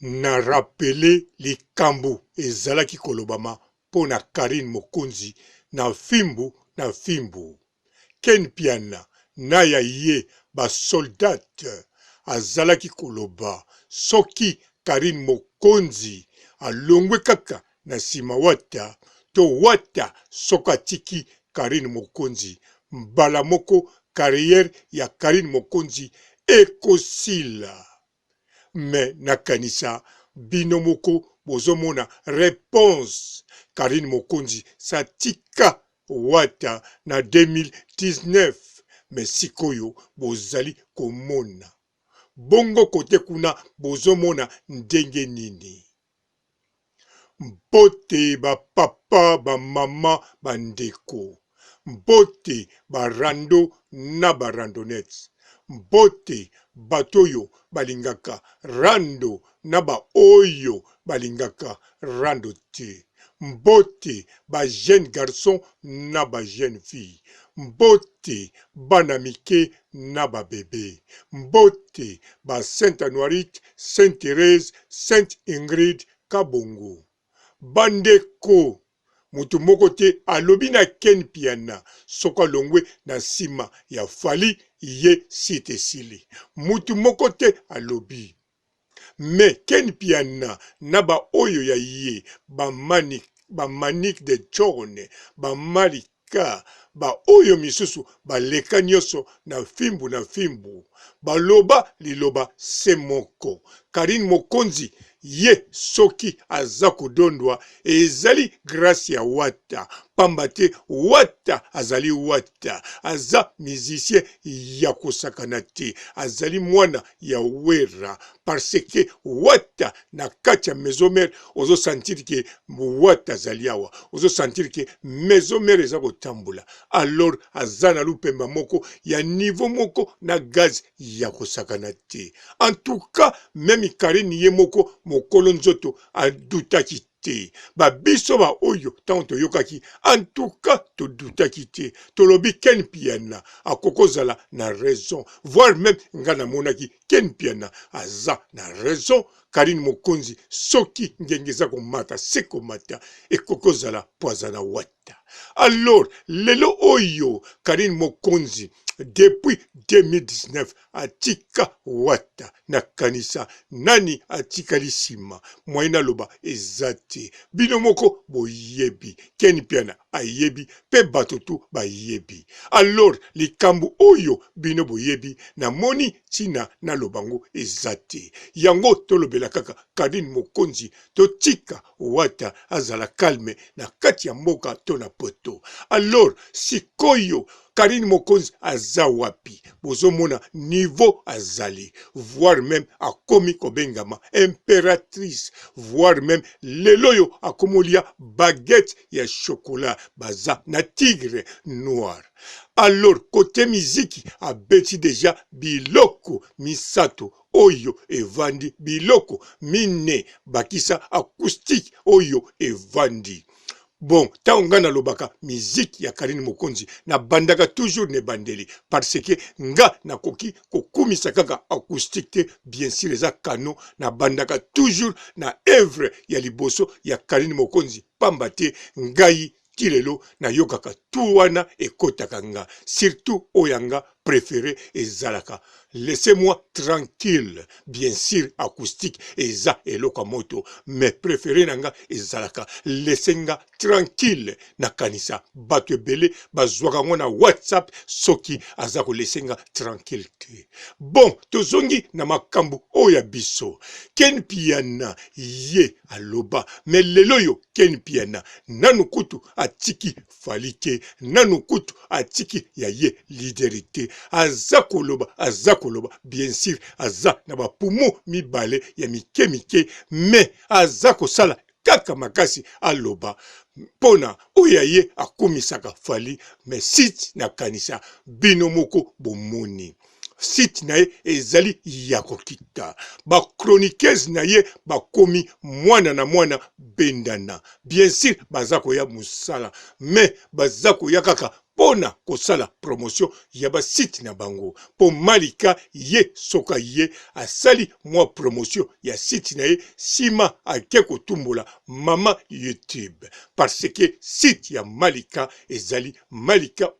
na rapele likambo ezalaki kolobama mpo na Karine Mokonzi na fimbu. Ken Piana na ya ye basoldate azalaki koloba soki Karine Mokonzi alongwe kaka na nsima wata to wata soka tiki Karine Mokonzi mbala moko carrière ya Karine Mokonzi ekosila. Me nakanisa bino moko bozomona réponse Karine Mokonzi satika wata na 2019 me sikoyo bozali komona bongo kote kuna bozomona ndenge nini. Mbote ba papa ba mama bandeko, mbote ba rando na ba randonnettes, mbote batoyo balingaka rando na ba oyo balingaka rando te, mbote ba jeune garçon na ba jeune fille, mbote bana mike na ba bebe, mbote ba Sainte Anoirite, Sainte Thérèse, Sainte Ingrid Kabongo. Bandeko mutu moko te alobi na Ken Piana soka longwe na sima ya fali ye site sili. Mutu moko te alobi. Me Ken Piana na ba oyo ya ye ba manik de Tchorne, ba malika, ba oyo misusu ba leka nyoso na fimbu. Baloba liloba se moko. Karine Mokonzi ye soki aza kodondwa ezali grâce ya wata pamba te wata azali wata aza musicien ya kosakana te azali mwana ya wera parce que wata na kati ya maison mère ozo sentir que wata azali awa ozo sentir que maison mère eza kotambola alors aza na lupemba moko ya niveau moko na gaz ya kosakana te. En tout cas même Karine ye moko mokolo nzoto adutaki te babiso ba oyo tanto toyokaki en tout cas todutaki te tolobi Ken Piana akokozala na raison voire même ngana monaki Ken Piana aza na raison. Karine Mokonzi soki ngengeza komata seko mata ekokozala poazana wata. Alors lelo oyo Karine Mokonzi depuis 2019 atika wata na kanisa nani atika lisima mwaina loba ezate bino moko boyebi Ken Piana ayebi pe batotu bayebi. Alors likambu oyo bino boyebi na moni tina na lobango ezate yango tolobela kaka Karine Mokonzi totika wata azala calme na kati ya mboka to na poto. Alors sikoyo Karine Mokonzi aza wapi bozomona niveau azali voire même akomi kobengama impératrice voire même leloyo akomolia baguette ya chocolat baza na tigre noir. Alors côté musique abeti déjà biloko misato oyo evandi biloko mine bakisa acoustique oyo evandi. Bon, taonga na lobaka musique ya Karine Mokonzi na bandaka toujours ne bandeli parce que nga na koki kokumisa kaka acoustique te bien sûr eza kano na bandaka toujours na œuvre ya liboso ya Karine Mokonzi pamba te ngai kilelo na yokaka tout wana ekotaka nga surtout oyanga préféré ezalaka laissez-moi tranquille bien sûr acoustique eza eloka moto mais préféré nanga ezalaka laissenga tranquille na kanisa bato ebele bazwaka ngo na WhatsApp soki aza kolesenga tranquille te. Bon tozongi na makambo oya biso Ken Piana ye aloba mais lelo yo Ken Piana nanu kutu atiki falike nanu kutu atiki ya ye liderité aza koloba bien sûr aza na bapumo mibale ya mike mais aza kosala kaka makasi aloba pona oya ye akomisaka fali mais site na kanisa bino moko bomoni site na ye ezali ya kokita ba chroniqueuse na ye bakomi mwana na mwana bendana bien sûr baza koya musala mais baza koya kaka pona kosala promotion ya ba site na bango. Po Malika ye soka ye asali mwa promotion ya site na ye sima ake kotumbola mama YouTube. Parce que site ya Malika ezali Malika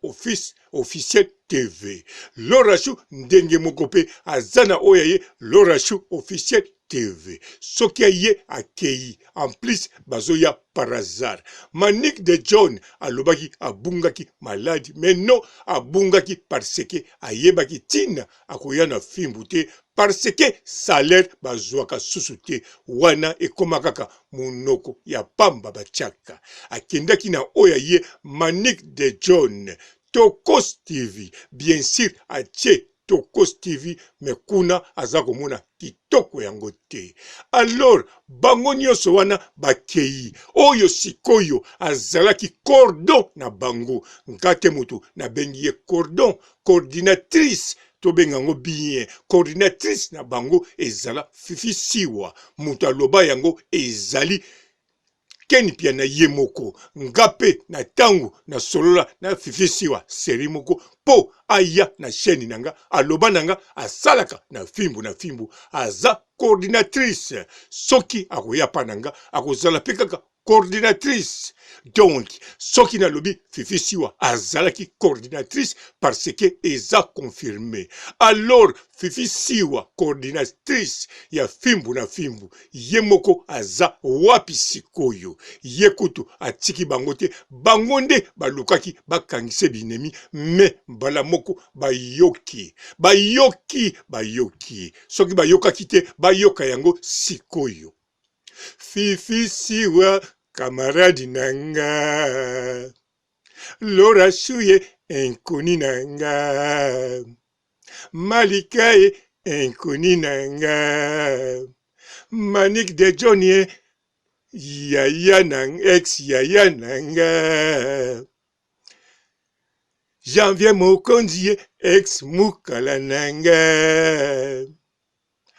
officiel TV. Lorachou ndenge mokope azana oya ye Lorachou officiel TV. Soki ye akei en plus bazoya par hasard. Manik de John alobaki abungaki maladi mais non abungaki parce que ayebaki tina akoya na fimbu te parce que salaire bazwaka susu te wana ekoma kaka munoko ya pamba bachaka akendaki na oya ye Manik de John Tokos TV bien sûr atie Tokos TV me kuna aza komona kitoko yango te. Alors bango nyonso wana bakei oyo sikoyo azalaki cordon na bango ngate mutu na bengi ye cordon coordinatrice to bengango bien coordinatrice na bango ezala Fifi Siwa mutu aloba yango ezali Keni pia na ye moko ngape na tangu na solola na Fifi Siwa seri moko po aya na chaîne nanga aloba nanga asalaka na fimbu aza coordinatrice soki akoya pananga akozala pe kaka coordinatrice. Donc soki na lobi Fifi Siwa azalaki coordinatrice parce que eza confirmé. Alors Fifi Siwa coordinatrice ya fimbu na fimbu ye moko aza wapi sikoyo ye kutu atiki bango te bango nde balukaki bakangise binemi me mbala moko bayoki soki bayokaki te bayoka yango sikoyo. Fifi Siwa camarade nanga Lorachou ye inkoni nanga Malika ye inkoni nanga Manik de John ye yaya nang ex yaya nanga Janvier Mokonzi ye ex mukala nanga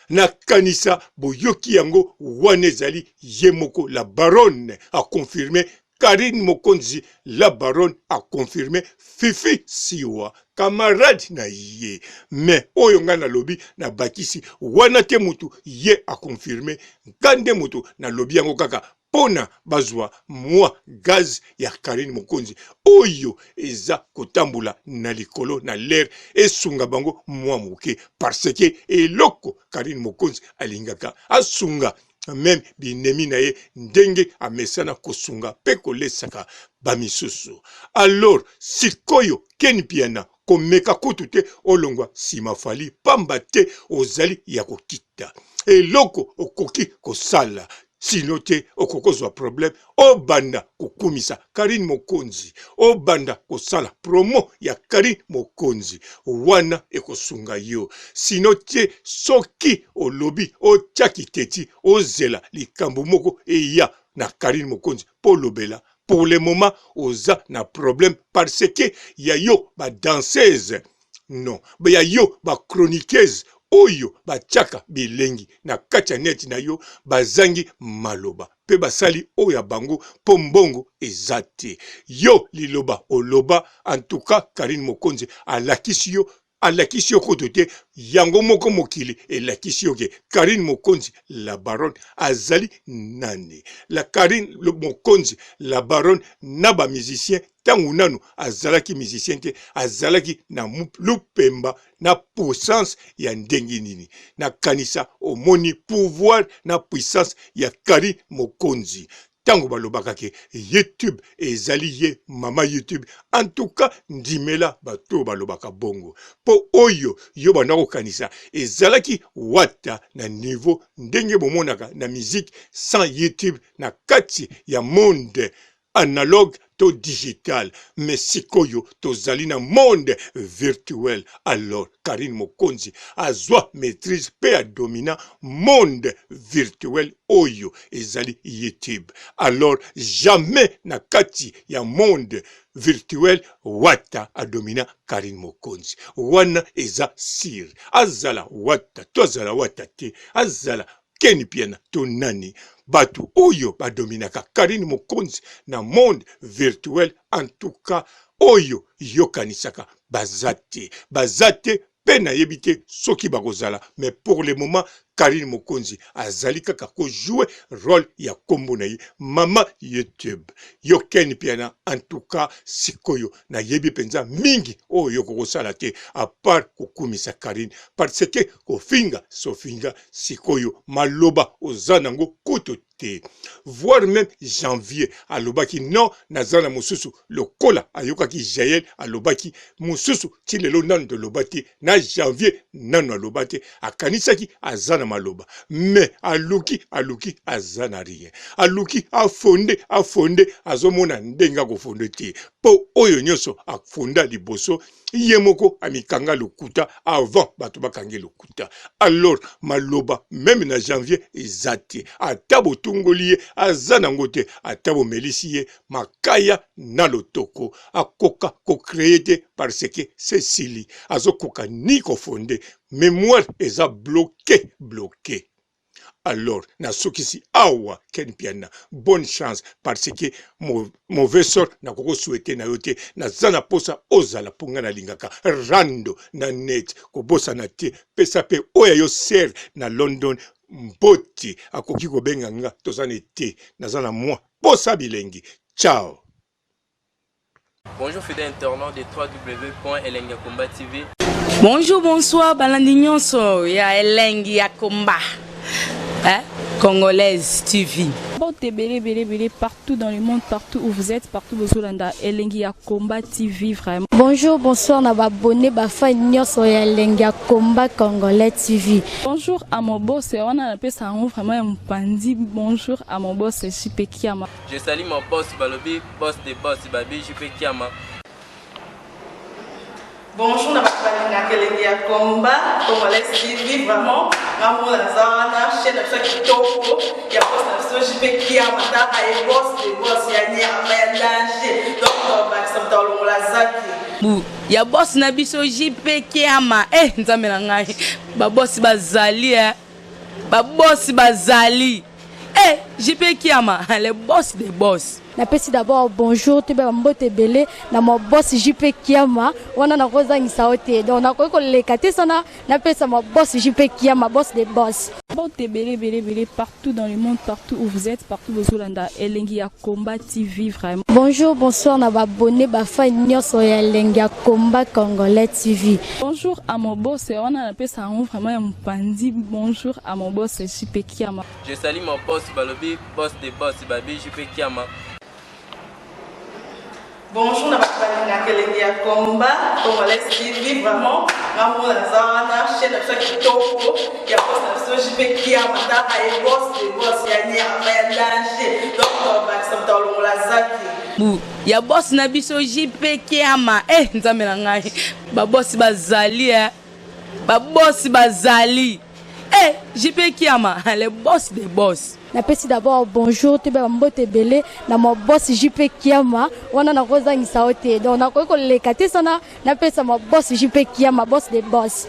nakanisa boyoki yango wana ezali ye moko la baronne a confirmé Karine Mokonzi la baronne a confirmé Fifi Siwa camarade na ye mais oyo nga na lobi na bakisi wana te mutu ye a confirmé ngande mutu na lobi yango kaka pona bazwa mwa gaz ya Karine Mokonzi oyo eza kotambula na likolo na l'air esunga bango mwa moke parce que eloko Karine Mokonzi alingaka asunga même binemi na ye ndenge amesana kosunga pe kolesaka bamisusu. Alors sikoyo Keni piana komeka kutu te olongwa simafali pamba te ozali ya kokita eloko okoki kosala sino te okokozwa problème obanda kokumisa Karine Mokonzi obanda kosala promo ya Karine Mokonzi wana ekosunga yo sino te soki olobi otiaki teti ozela likambo moko eya na Karine Mokonzi po lobela pour le moment oza na problème parce que ya yo ba danseuse non ya yo ba chroniqueuse oyo batiaka bilengi na kati ya neti na yo bazangi maloba pe basali oya bango po mbongo eza te yo liloba oloba en tout cas Karine Mokonzi alakisi yo kutu te yango moko mokili elakisi yo ke Karine Mokonzi la baronne azali nani la Karine Mokonzi la baronne na ba musicien tangu nanu azalaki musicien te azalaki na lupemba na puissance ya ndenge nini na kanisa omoni pouvoir na puissance ya Karine Mokonzi tango balobaka ke YouTube ezali ye mama YouTube en tout cas ndimela bato balobaka bongo po oyo yo bandako kanisa ezalaki wata na niveau ndenge bomonaka na musique sans YouTube na kati ya monde analogue to digital mais sikoyo tozali na monde virtuel. Alors Karine Mokonzi azwa maîtrise pe a domina monde virtuel oyo ezali YouTube. Alors jamais na kati ya monde virtuel wata a domina Karine Mokonzi wana eza sir azala wata to azala wata te azala Ken Piana tonani batu oyo badominaka Karine Mokonzi na monde virtuel en tout cas oyo yokanisaka bazate pena yebite soki bakozala mais pour le moment Karine Mokonzi azali kaka ko jouer rôle ya kombo na ye mama YouTube yo Ken Piana en tout cas sikoyo na yebi penza mingi oyo kokosala te à part kokumisa Karine parce que kofinga sofinga sikoyo maloba ozanango kutu te voire même janvier alobaki non nazana mususu lokola ayokaki Jael alobaki mususu tilelo nanu de lobati na janvier nanu alobati akanisaki azana maloba mais aluki azana rien aluki afonde azomona ndenga kofonde te po oyo nyoso afonda liboso yemoko amikanga lokuta avant bato bakange lokuta alors maloba même na janvier ezate atabo tungoliye azana ngote atabo melisiye makaya na lotoko akoka ko créer parce que Cécilie azokoka ni kofonde mémoire eza bloqué alors na sokisi awa Ken Piana bonne chance parce que mauvais sort na koko souhaiter na yote na zana posa ozala ponga na lingaka rando na net kobosa na te pesa pe oya yo ser na London mboti akoki kobenga nga tozana te na zana moi posa bilengi ciao. Bonjour fidèles internautes de www.elengiakomba TV. Bonjour, bonsoir, balandi nyonso ya Elengi ya Komba. Congolaise TV. Belé, partout dans le monde, partout où vous êtes, partout où vous êtes, Elengi ya Komba TV, vraiment. Bonjour, bonsoir, na abonné bafa nyonso ya Elengi ya Komba Congolais TV. Bonjour à mon boss, on a appelé ça vraiment un pandi. Bonjour à mon boss, JP Kiama. Je salue mon boss Balobi, boss des boss Babi, JP Kiama. Bonjour, na Elengi ya Komba Congolais TV, vraiment. Maman Lazana, chaîne de chaque topo, il y a pas de JP Kiama, et boss des boss, il y a un danger. Donc, on va accepter le Lazaki. Ya boss na biso JP Kiama nzambe na ngai ba boss bazali ba boss bazali JP Kiama le boss des boss. Napesi d'abord bonjour te ba mbote belé na mo boss JP Kiama wana na kozangisa ote donc na ko lekate sana napesa mo boss JP Kiama boss des boss. Belé, partout dans le monde, partout où vous êtes, partout où vous êtes, Elengi ya Komba TV, vraiment. Bonjour, bonsoir, na abonné bafa nyonso ya Elengi ya Komba Congolais TV. Bonjour à mon boss, on a appelé ça vraiment un pandi. Bonjour à mon boss, JP Kiama. Je salue mon boss Balobi, boss des boss Babi, JP Kiama. Bonjour, na Elengi ya Komba Congolais TV, vraiment. Maman Lazana, chaîne de chaque topo, il y a pas de JP Kiama, et boss des boss, il y a un danger. Donc, on va accepter le Lazaki. Ya boss na biso JP Kiama nzambe na ngai ba boss bazali ba boss bazali JP Kiama le boss des boss. Napesi d'abord bonjour te ba mbote belé na mo boss JP Kiama wana na kozangisa ote donc na ko lekate sana napesa mo boss JP Kiama boss des boss.